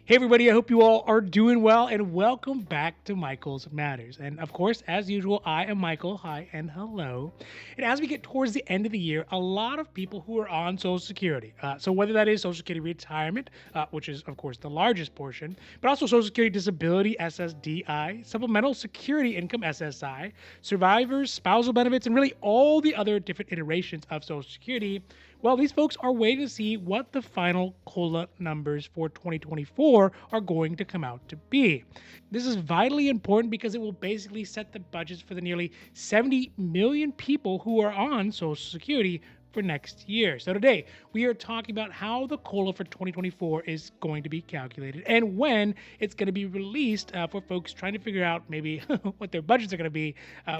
Hey everybody, I hope you all are doing well and welcome back to Michael's Matters. And of course, as usual, I am Michael. Hi and hello. And as we get towards the end of the year, a lot of people who are on Social Security, so whether that is Social Security Retirement, which is of course the largest portion, but also Social Security Disability SSDI, Supplemental Security Income SSI, survivors, spousal benefits, and really all the other different iterations of Social Security. Well, these folks are waiting to see what the final COLA numbers for 2024 are going to come out to be. This is vitally important because it will basically set the budgets for the nearly 70 million people who are on Social Security for next year. So today we are talking about how the COLA for 2024 is going to be calculated and when it's going to be released for folks trying to figure out maybe what their budgets are going to be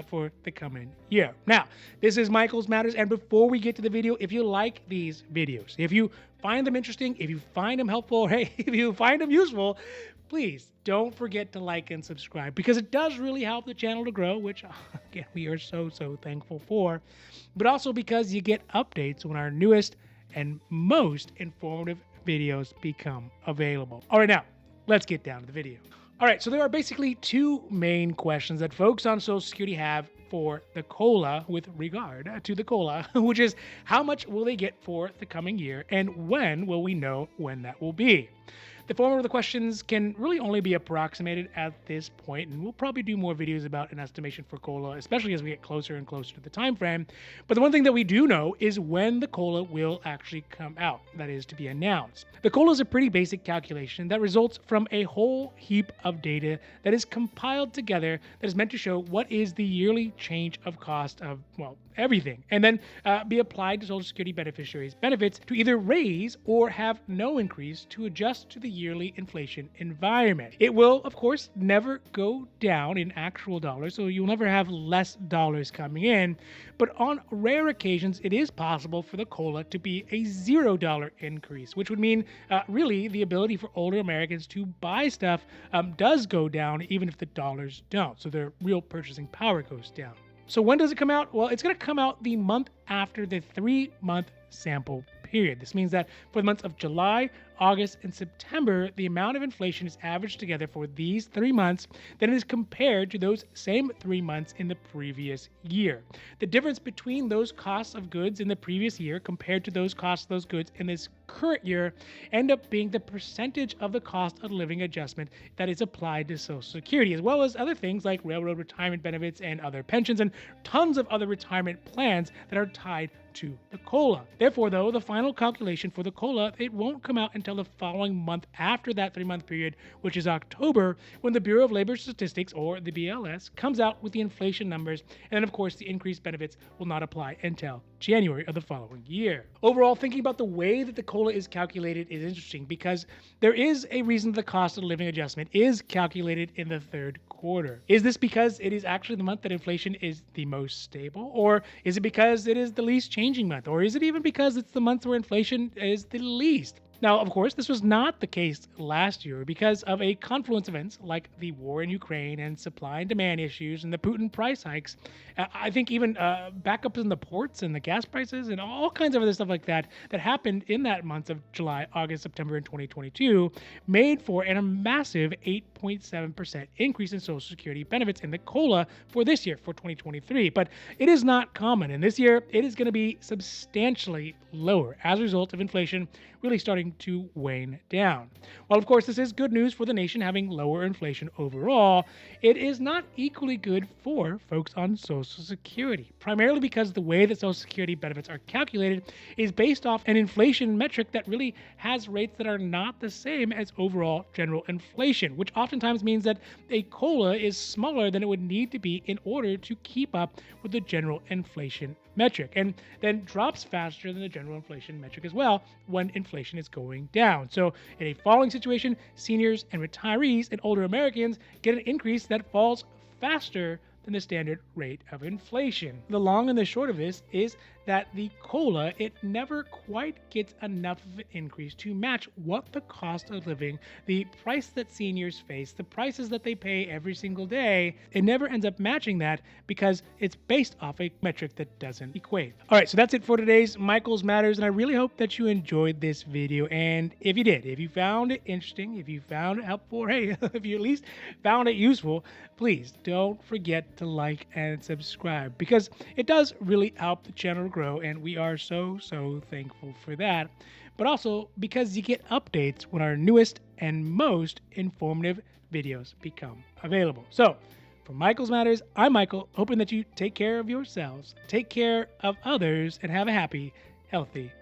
for the coming year. Now, this is Michael's Matters, and before we get to the video, if you like these videos, if you find them interesting, if you find them helpful, or hey, if you find them useful, please don't forget to like and subscribe because it does really help the channel to grow, which again, we are so thankful for, but also because you get updates when our newest and most informative videos become available. All right, now let's get down to the video. All right, so there are basically two main questions that folks on Social Security have for the COLA with regard to the COLA, which is how much will they get for the coming year and when will we know when that will be? The former of the questions can really only be approximated at this point, and we'll probably do more videos about an estimation for COLA, especially as we get closer and closer to the time frame. But the one thing that we do know is when the COLA will actually come out, that is to be announced. The COLA is a pretty basic calculation that results from a whole heap of data that is compiled together that is meant to show what is the yearly change of cost of, well, everything, and then be applied to Social Security beneficiaries' benefits to either raise or have no increase to adjust to the yearly inflation environment. It will, of course, never go down in actual dollars, so you'll never have less dollars coming in, but on rare occasions, it is possible for the COLA to be a $0 increase, which would mean really the ability for older Americans to buy stuff does go down even if the dollars don't, so their real purchasing power goes down. So when does it come out? Well, it's going to come out the month after the 3-month sample period. This means that for the months of July, August, and September, the amount of inflation is averaged together for these 3 months, then it is compared to those same 3 months in the previous year. The difference between those costs of goods in the previous year compared to those costs of those goods in this current year end up being the percentage of the cost of living adjustment that is applied to Social Security, as well as other things like Railroad Retirement Benefits and other pensions and tons of other retirement plans that are tied to the COLA. Therefore, though, the final calculation for the COLA, it won't come out until the following month after that 3-month period, which is October, when the Bureau of Labor Statistics, or the BLS, comes out with the inflation numbers, and then of course the increased benefits will not apply until January of the following year. Overall, thinking about the way that the COLA is calculated is interesting because there is a reason the cost of living adjustment is calculated in the third quarter. Is this because it is actually the month that inflation is the most stable? Or is it because it is the least changing month? Or is it even because it's the month where inflation is the least? Now, of course, this was not the case last year because of a confluence of events like the war in Ukraine and supply and demand issues and the Putin price hikes. I think even backups in the ports and the gas prices and all kinds of other stuff like that that happened in that months of July, August, September in 2022 made for a massive 8.7% increase in Social Security benefits in the COLA for this year, for 2023. But it is not common, and this year it is going to be substantially lower as a result of inflation really starting to wane down. While of course this is good news for the nation having lower inflation overall, it is not equally good for folks on Social Security, primarily because the way that Social Security benefits are calculated is based off an inflation metric that really has rates that are not the same as overall general inflation, which oftentimes means that a COLA is smaller than it would need to be in order to keep up with the general inflation metric, and then drops faster than the general inflation metric as well when inflation is going down. So in a falling situation, seniors and retirees and older Americans get an increase that falls faster than the standard rate of inflation. The long and the short of this is that the COLA, it never quite gets enough of an increase to match what the cost of living, the price that seniors face, the prices that they pay every single day, it never ends up matching that because it's based off a metric that doesn't equate. All right, so that's it for today's Michael's Matters, and I really hope that you enjoyed this video. And if you did, if you found it interesting, if you found it helpful, or hey, if you at least found it useful, please don't forget to like and subscribe because it does really help the channel grow, and we are so thankful for that. But also because you get updates when our newest and most informative videos become available. So for Michael's Matters, I'm Michael, hoping that you take care of yourselves, take care of others, and have a happy, healthy